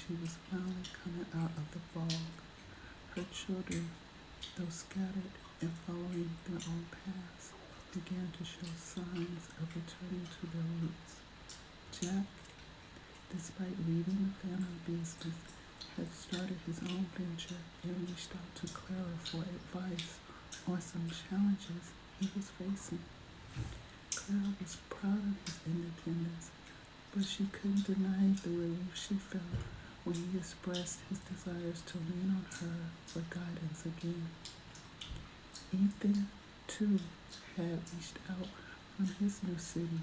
she was finally coming out of the fog. Her children, though scattered and following their own paths, began to show signs of returning to their roots. Jack, despite leaving the family business, had started his own venture and reached out to Clara for advice on some challenges he was facing. Clara was proud of his independence, but she couldn't deny the relief she felt when he expressed his desires to lean on her for guidance again. Ethan, too, had reached out from his new city.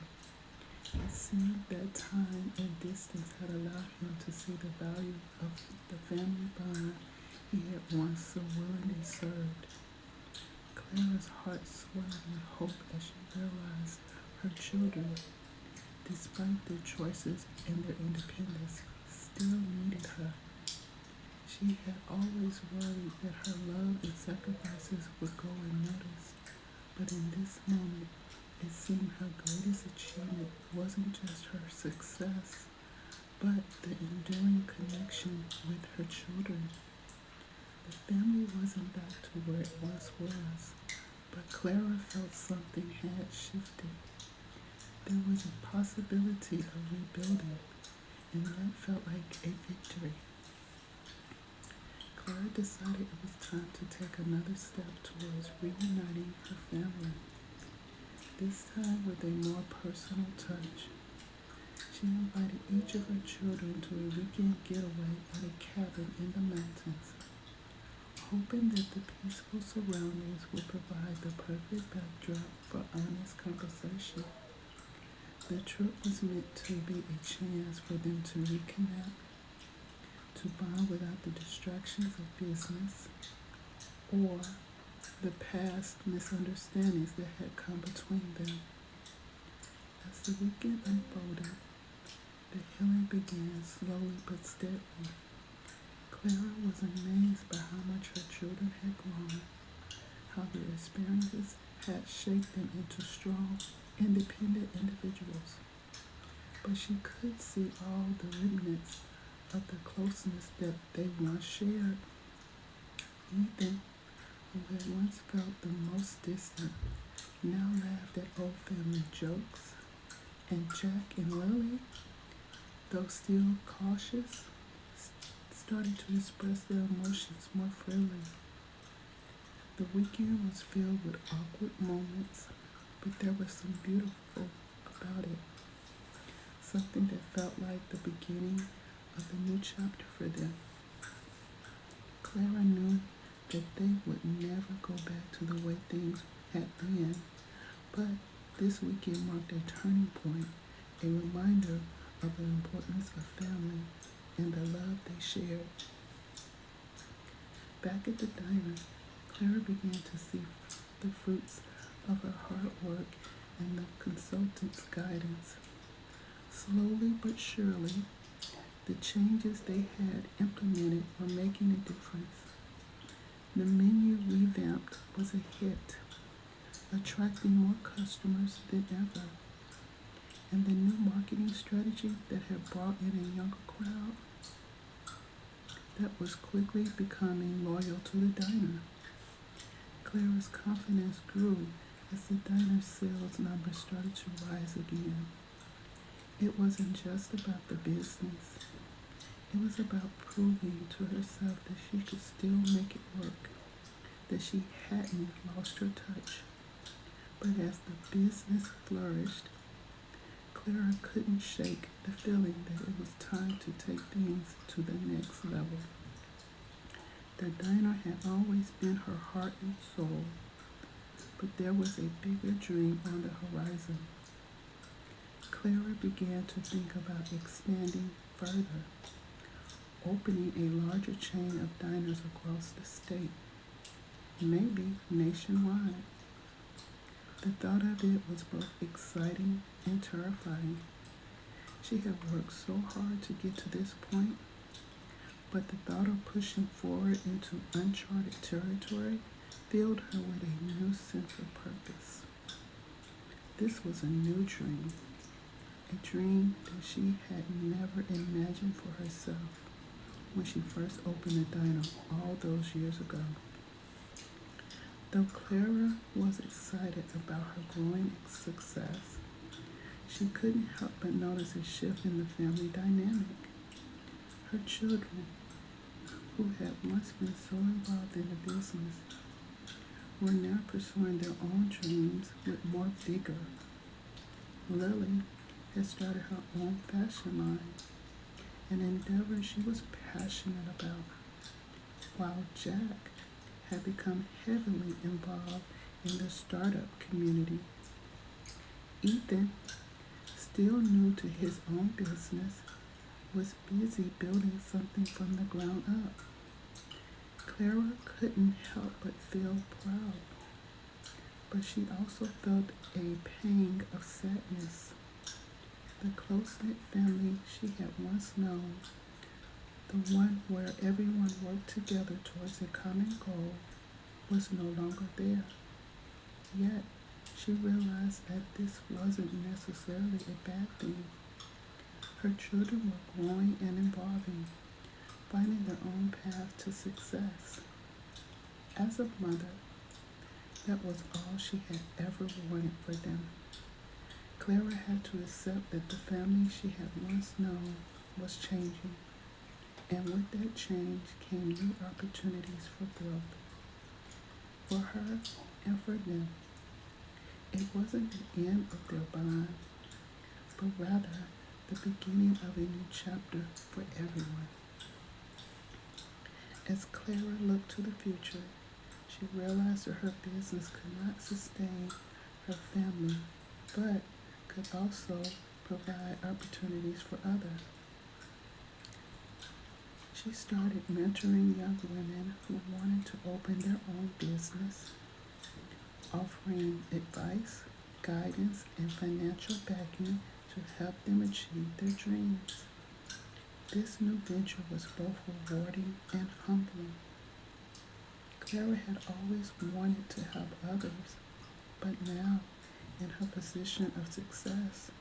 It seemed that time and distance had allowed him to see the value of the family bond he had once so willingly served. Clara's heart swelled with hope as she realized her children, despite their choices and their independence, still needed her. She had always worried that her love and sacrifices would go unnoticed, but in this moment, it seemed her greatest achievement wasn't just her success, but the enduring connection with her children. The family wasn't back to where it once was, but Clara felt something had shifted. There was a possibility of rebuilding, and that felt like a victory. Clara decided it was time to take another step towards reuniting her family, this time with a more personal touch. She invited each of her children to a weekend getaway at a cabin in the mountains, hoping that the peaceful surroundings would provide the perfect backdrop for honest conversation. The trip was meant to be a chance for them to reconnect, to bond without the distractions of business or the past misunderstandings that had come between them. As the weekend unfolded, the healing began slowly but steadily. Clara was amazed by how much her children had grown, how their experiences had shaped them into strong, independent individuals. But she could see all the remnants of the closeness that they once shared. Ethan, who had once felt the most distant, now laughed at old family jokes, and Jack and Lily, though still cautious, started to express their emotions more freely. The weekend was filled with awkward moments, but there was some beautiful about it, something that felt like the beginning of a new chapter for them. Clara knew that they would never go back to the way things had been, but this weekend marked a turning point, a reminder of the importance of family and the love they shared. Back at the diner, Clara began to see the fruits of her hard work and the consultant's guidance. Slowly but surely, the changes they had implemented were making a difference. The menu revamped was a hit, attracting more customers than ever. And the new marketing strategy that had brought in a younger crowd that was quickly becoming loyal to the diner. Clara's confidence grew as the diner's sales numbers started to rise again. It wasn't just about the business. It was about proving to herself that she could still make it work, that she hadn't lost her touch. But as the business flourished, Clara couldn't shake the feeling that it was time to take things to the next level. The diner had always been her heart and soul, but there was a bigger dream on the horizon. Clara began to think about expanding further, opening a larger chain of diners across the state, maybe nationwide. The thought of it was both exciting and terrifying. She had worked so hard to get to this point, but the thought of pushing forward into uncharted territory filled her with a new sense of purpose. This was a new dream, a dream that she had never imagined for herself. when she first opened the diner all those years ago. Though Clara was excited about her growing success, she couldn't help but notice a shift in the family dynamic. Her children, who had once been so involved in the business, were now pursuing their own dreams with more vigor. Lily had started her own fashion line, an endeavor she was passionate about, while Jack had become heavily involved in the startup community. Ethan, still new to his own business, was busy building something from the ground up. Clara couldn't help but feel proud, but she also felt a pang of sadness. The close-knit family she had once known, the one where everyone worked together towards a common goal, was no longer there. Yet, she realized that this wasn't necessarily a bad thing. Her children were growing and evolving, finding their own path to success. As a mother, that was all she had ever wanted for them. Clara had to accept that the family she had once known was changing, and with that change came new opportunities for growth. For her and for them, it wasn't the end of their bond, but rather the beginning of a new chapter for everyone. As Clara looked to the future, she realized that her business could not sustain her family, but could also provide opportunities for others. She started mentoring young women who wanted to open their own business, offering advice, guidance, and financial backing to help them achieve their dreams. This new venture was both rewarding and humbling. Clara had always wanted to help others, but now, in her position of success,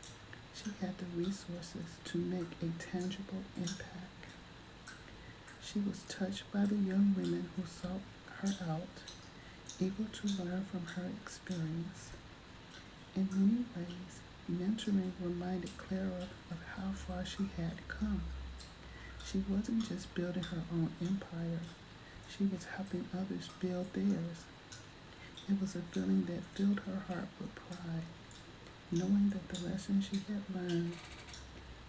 she had the resources to make a tangible impact. She was touched by the young women who sought her out, eager to learn from her experience. In many ways, mentoring reminded Clara of how far she had come. She wasn't just building her own empire, she was helping others build theirs. It was a feeling that filled her heart with pride, knowing that the lessons she had learned,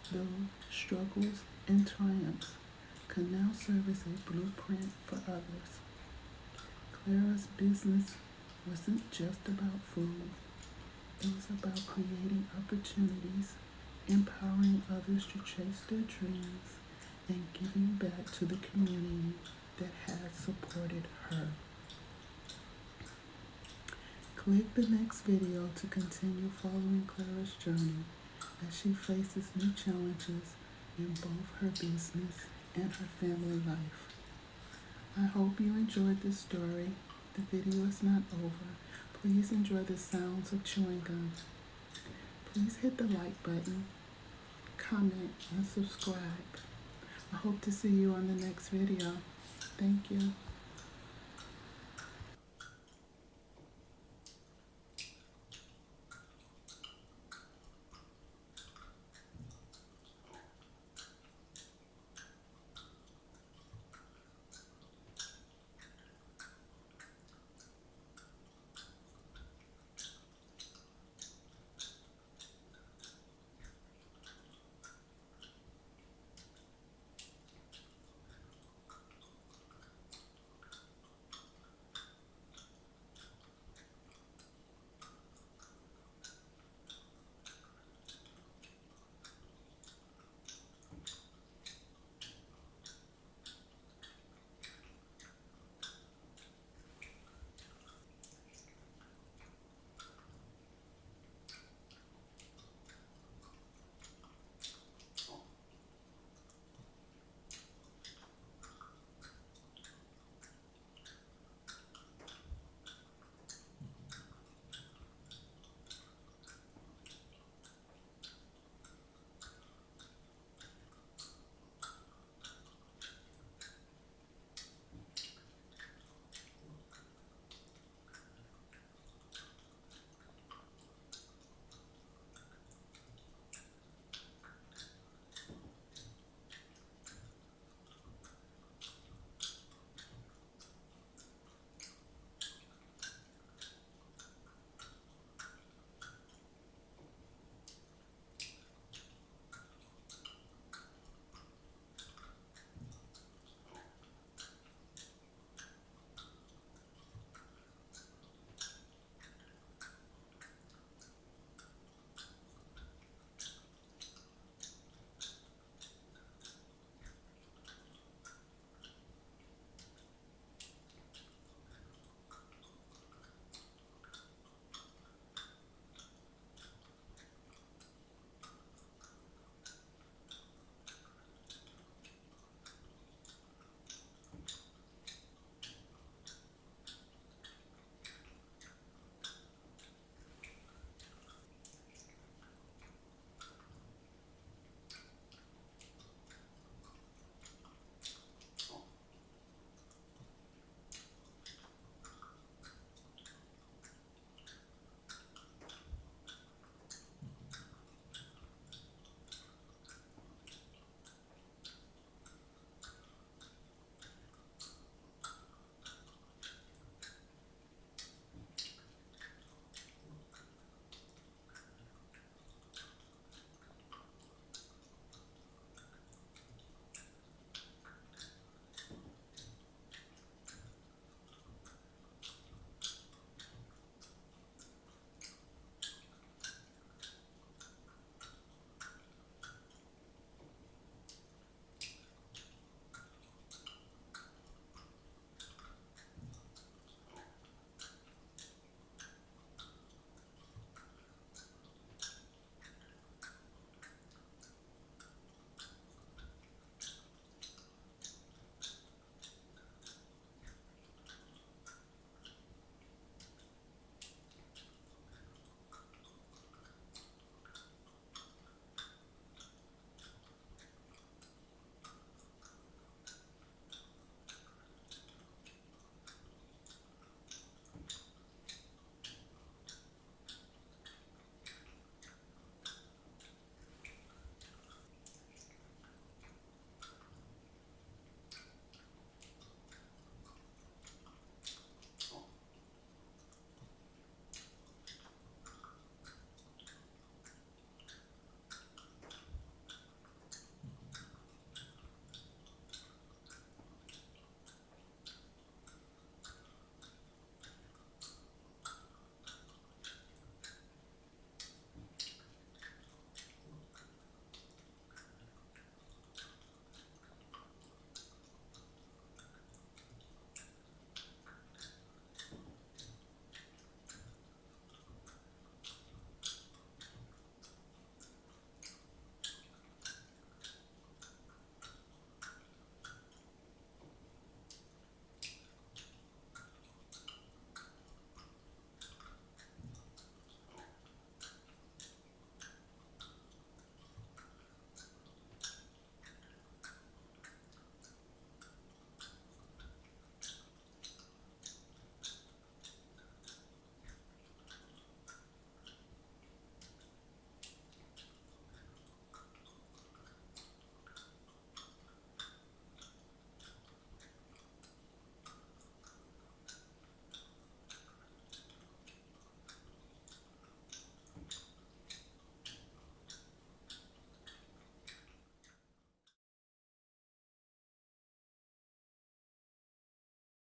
through struggles and triumphs, could now serve as a blueprint for others. Clara's business wasn't just about food. It was about creating opportunities, empowering others to chase their dreams, and giving back to the community that had supported her. Click the next video to continue following Clara's journey as she faces new challenges in both her business and her family life. I hope you enjoyed this story. The video is not over. Please enjoy the sounds of chewing gum. Please hit the like button, comment, and subscribe. I hope to see you on the next video. Thank you.